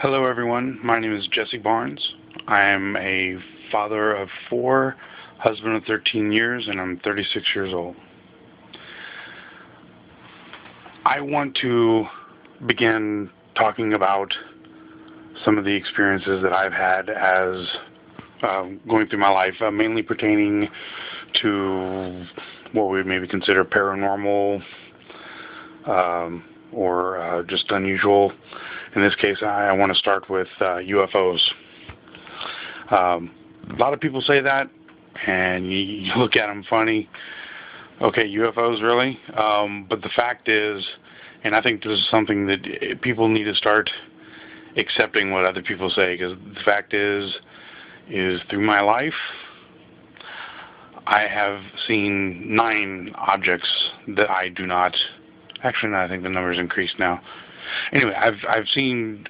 Hello everyone, my name is Jesse Barnes. I am a father of 4, husband of 13 years, and I'm 36 years old. I want to begin talking about some of the experiences that I've had as going through my life, mainly pertaining to what we would maybe consider paranormal or just unusual. In this case, I want to start with UFOs. A lot of people say that, and you look at them funny. Okay, UFOs, really? But the fact is, and I think this is something that people need to start accepting what other people say, because the fact is through my life, I have seen 9 objects that I do not. Actually, no, I think the number's increased now. Anyway, I've seen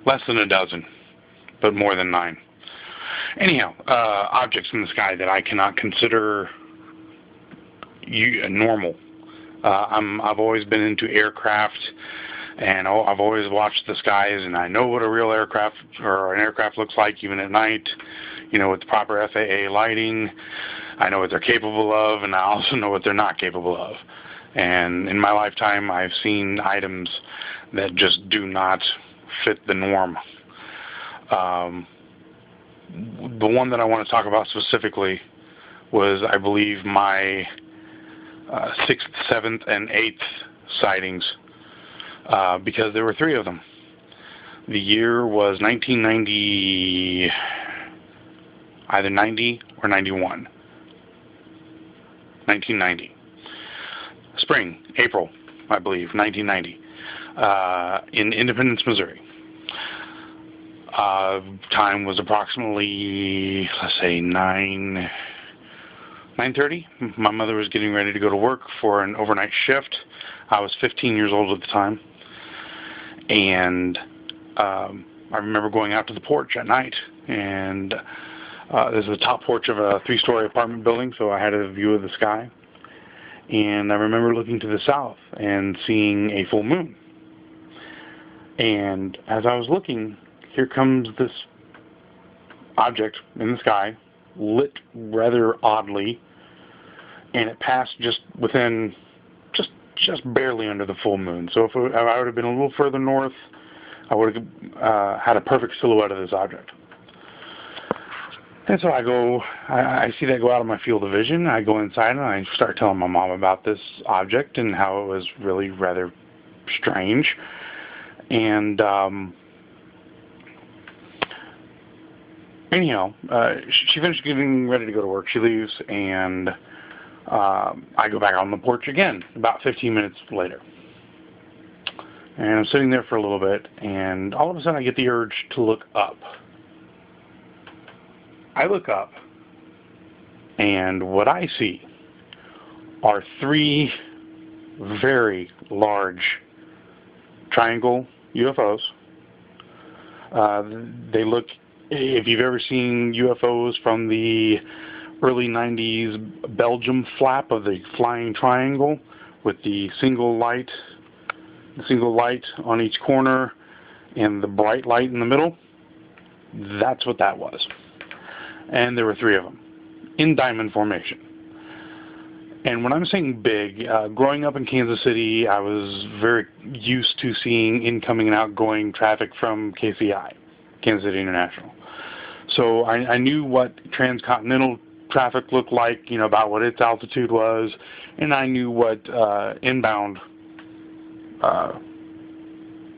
less than a dozen, but more than 9. Anyhow, objects in the sky that I cannot consider normal. I've always been into aircraft, and I've always watched the skies, and I know what a real aircraft or an aircraft looks like, even at night. You know, with the proper FAA lighting, I know what they're capable of, and I also know what they're not capable of. And in my lifetime, I've seen items that just do not fit the norm. The one that I want to talk about specifically was, I believe, my 6th, 7th, and 8th sightings, because there were 3 of them. The year was 1990, either 90 or 91. 1990. Spring, April, I believe, 1990, in Independence, Missouri. Time was approximately, let's say, 9:30. My mother was getting ready to go to work for an overnight shift. I was 15 years old at the time, and I remember going out to the porch at night, and this is the top porch of a 3-story apartment building, so I had a view of the sky. And I remember looking to the south and seeing a full moon. And as I was looking, here comes this object in the sky, lit rather oddly, and it passed just within, just barely under the full moon. So if I would have been a little further north, I would have had a perfect silhouette of this object. And so I see that go out of my field of vision. I go inside and I start telling my mom about this object and how it was really rather strange. And anyhow, she finished getting ready to go to work. She leaves, and I go back on the porch again about 15 minutes later. And I'm sitting there for a little bit, and all of a sudden I get the urge to look up. I look up, and what I see are 3 very large triangle UFOs. They look, if you've ever seen UFOs from the early 90s Belgium flap of the flying triangle with the single light on each corner and the bright light in the middle, that's what that was. And there were 3 of them in diamond formation. And when I'm saying big, growing up in Kansas City, I was very used to seeing incoming and outgoing traffic from KCI, Kansas City International. So I knew what transcontinental traffic looked like, you know, about what its altitude was, and I knew what inbound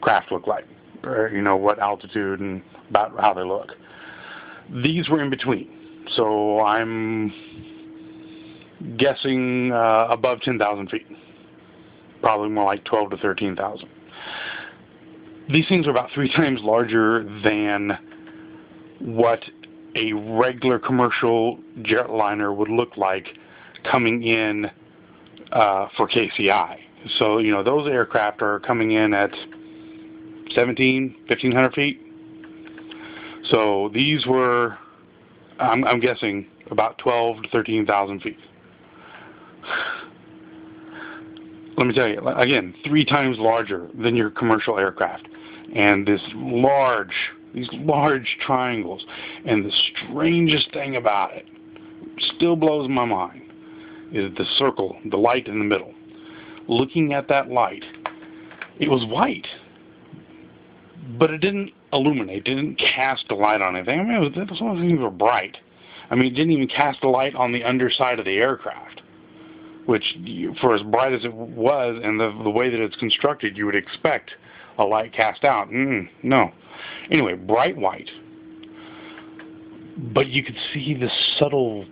craft looked like, or, you know, what altitude and about how they look. These were in between, so I'm guessing above 10,000 feet, probably more like 12 to 13,000. These things are about 3 times larger than what a regular commercial jetliner would look like coming in for KCI. So, you know, those aircraft are coming in at 1,500 feet. So these were, I'm guessing, about 12 to 13,000 feet. Let me tell you, again, 3 times larger than your commercial aircraft. and these large triangles. And the strangest thing about it, still blows my mind, is the circle, the light in the middle. Looking at that light, it was white, but it didn't illuminate, didn't cast a light on anything. I mean, some of the things were bright. I mean, it didn't even cast a light on the underside of the aircraft, which, for as bright as it was and the way that it's constructed, you would expect a light cast out. No. Anyway, bright white. But you could see the subtle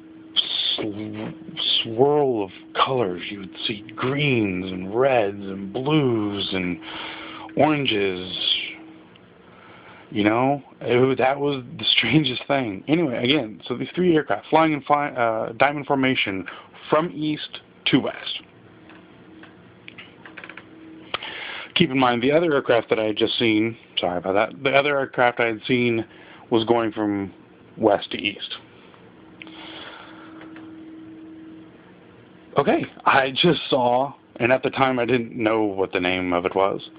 swirl of colors. You would see greens and reds and blues and oranges. You know, that was the strangest thing. Anyway, again, so these three aircraft flying in diamond formation from east to west. Keep in mind, the other aircraft that I had just seen, sorry about that, the other aircraft I had seen was going from west to east. Okay, I just saw, and at the time I didn't know what the name of it was.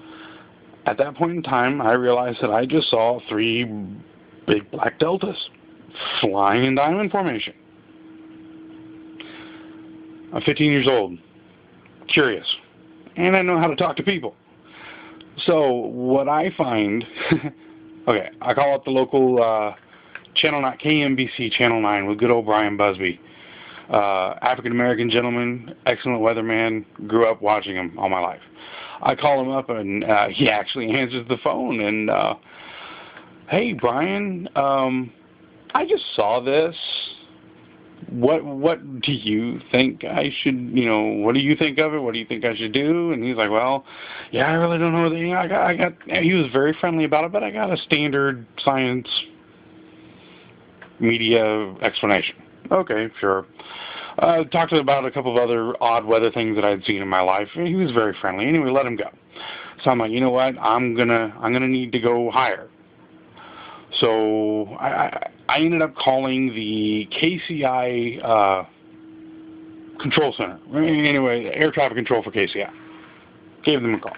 At that point in time, I realized that I just saw three big black deltas flying in diamond formation. I'm 15 years old, curious, and I know how to talk to people. So what I find, okay, I call up the local channel 9, KMBC Channel 9 with good old Brian Busby. African-American gentleman, excellent weatherman, grew up watching him all my life. I call him up and he actually answers the phone and, hey Brian, I just saw this. What do you think I should, what do you think of it? What do you think I should do? And he's like, well, yeah, I really don't know. He was very friendly about it, but I got a standard science media explanation. Okay, sure. Talked about a couple of other odd weather things that I'd seen in my life. He was very friendly. Anyway, let him go. So I'm like, you know what? I'm gonna need to go higher. So I ended up calling the KCI control center. Anyway, air traffic control for KCI. Gave them a call.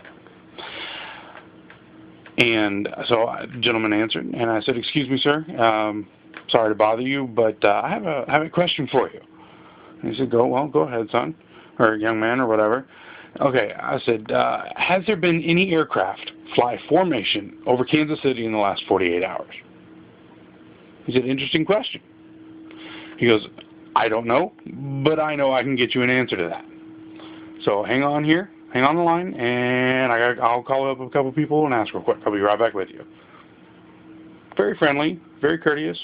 And so a gentleman answered, and I said, excuse me, sir. Sorry to bother you, but I have a question for you. And he said, go ahead, son, or young man, or whatever. Okay, I said, has there been any aircraft fly formation over Kansas City in the last 48 hours? He said, interesting question. He goes, I don't know, but I know I can get you an answer to that. So hang on the line, and I'll call up a couple people and ask real quick. I'll be right back with you. Very friendly, very courteous.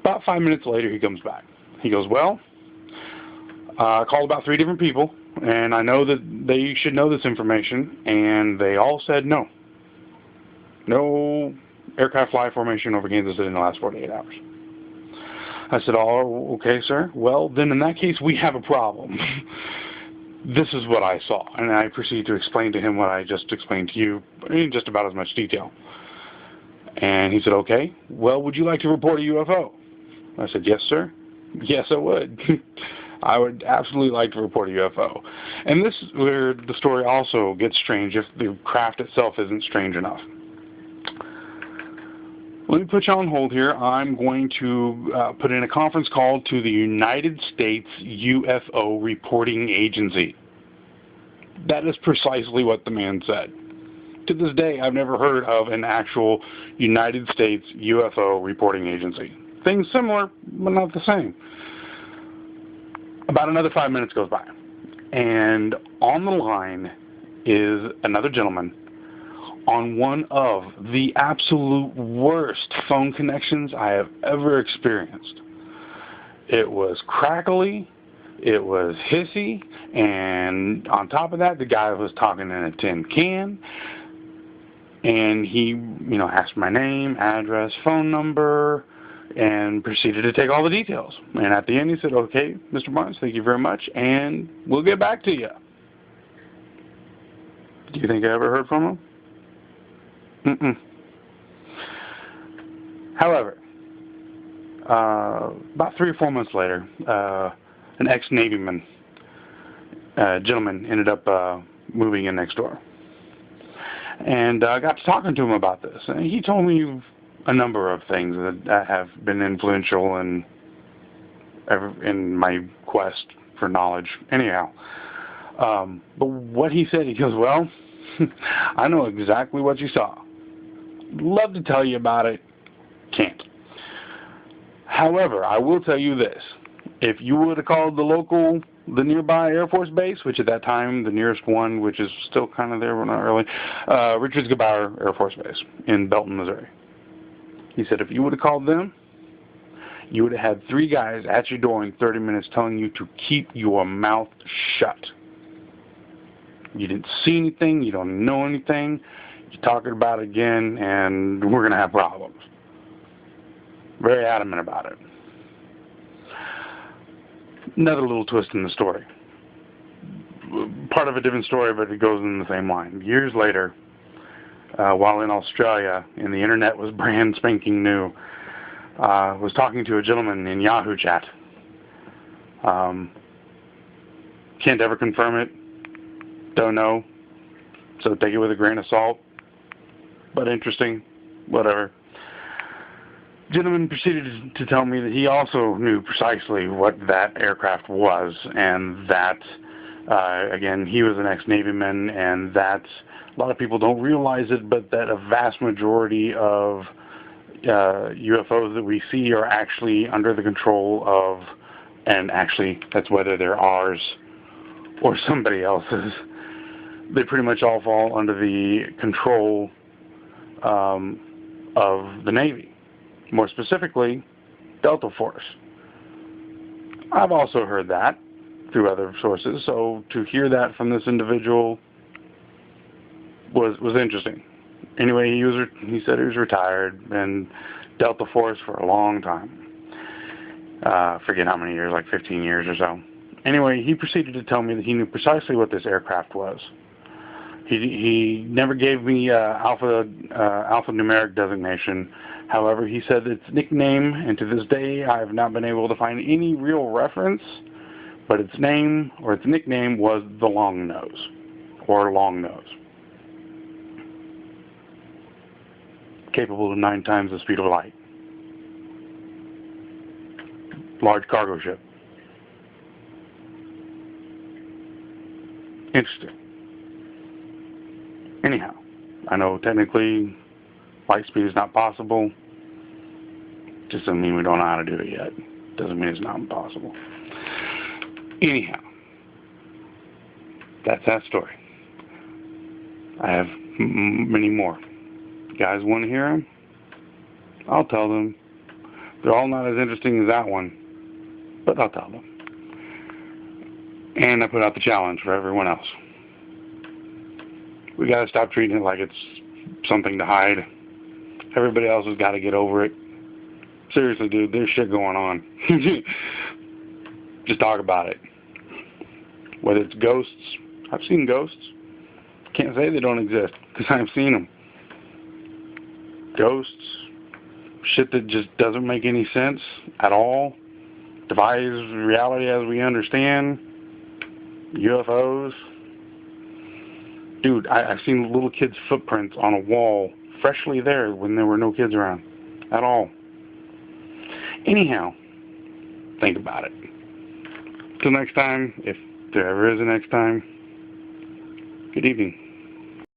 About 5 minutes later, he comes back. He goes, well, I called about 3 different people, and I know that they should know this information, and they all said no. No aircraft fly formation over Kansas City in the last 48 hours. I said, oh, okay, sir. Well, then in that case, we have a problem. This is what I saw. And I proceeded to explain to him what I just explained to you in just about as much detail. And he said, okay, well, would you like to report a UFO? I said, yes, sir. Yes, I would. I would absolutely like to report a UFO. And this is where the story also gets strange if the craft itself isn't strange enough. Let me put you on hold here. I'm going to put in a conference call to the United States UFO Reporting Agency. That is precisely what the man said. To this day, I've never heard of an actual United States UFO Reporting Agency. Things similar, but not the same. About another 5 minutes goes by. And on the line is another gentleman on one of the absolute worst phone connections I have ever experienced. It was crackly, it was hissy, and on top of that, the guy was talking in a tin can, and he, asked my name, address, phone number, and proceeded to take all the details. And at the end, he said, okay, Mr. Barnes, thank you very much, and we'll get back to you. Do you think I ever heard from him? However, about 3 or 4 months later, an ex-Navyman gentleman ended up moving in next door. And I got to talking to him about this. And he told me a number of things that have been influential in my quest for knowledge. Anyhow, but what he said, he goes, well, I know exactly what you saw. Love to tell you about it. Can't. However, I will tell you this. If you would have called the nearby Air Force Base, which at that time, the nearest one, which is still kind of there, but not really, Richards-Gebaur Air Force Base in Belton, Missouri. He said if you would have called them, you would have had 3 guys at your door in 30 minutes telling you to keep your mouth shut. You didn't see anything, you don't know anything, you're talking about it again, and we're going to have problems. Very adamant about it. Another little twist in the story. Part of a different story, but it goes in the same line. Years later, while in Australia, and the internet was brand spanking new, was talking to a gentleman in Yahoo chat. Can't ever confirm it. Don't know. So take it with a grain of salt. But interesting. Whatever. Gentleman proceeded to tell me that he also knew precisely what that aircraft was, and that, again, he was an ex-Navyman, and that a lot of people don't realize it, but that a vast majority of UFOs that we see are actually under the control of, and actually that's whether they're ours or somebody else's, they pretty much all fall under the control of the Navy. More specifically, Delta Force. I've also heard that through other sources, so to hear that from this individual was interesting. Anyway, he said he was retired and Delta Force for a long time. Forget how many years, like 15 years or so. Anyway, he proceeded to tell me that he knew precisely what this aircraft was. He never gave me alphanumeric designation. However, he said its nickname, and to this day I have not been able to find any real reference, but its name or its nickname was the Long Nose, or Long Nose. Capable of 9 times the speed of light. Large cargo ship. Interesting. Anyhow, I know technically light speed is not possible. Just doesn't mean we don't know how to do it yet. Doesn't mean it's not impossible. Anyhow, that's that story. I have many more. You guys want to hear them? I'll tell them. They're all not as interesting as that one, but I'll tell them. And I put out the challenge for everyone else. We got to stop treating it like it's something to hide. Everybody else has got to get over it. Seriously, dude, there's shit going on. Just talk about it. Whether it's ghosts, I've seen ghosts. Can't say they don't exist, because I've seen them. Ghosts, shit that just doesn't make any sense at all, defies reality as we understand. UFOs. Dude, I've seen little kids' footprints on a wall, freshly there when there were no kids around at all. Anyhow, think about it. Till next time, if there ever is a next time, good evening.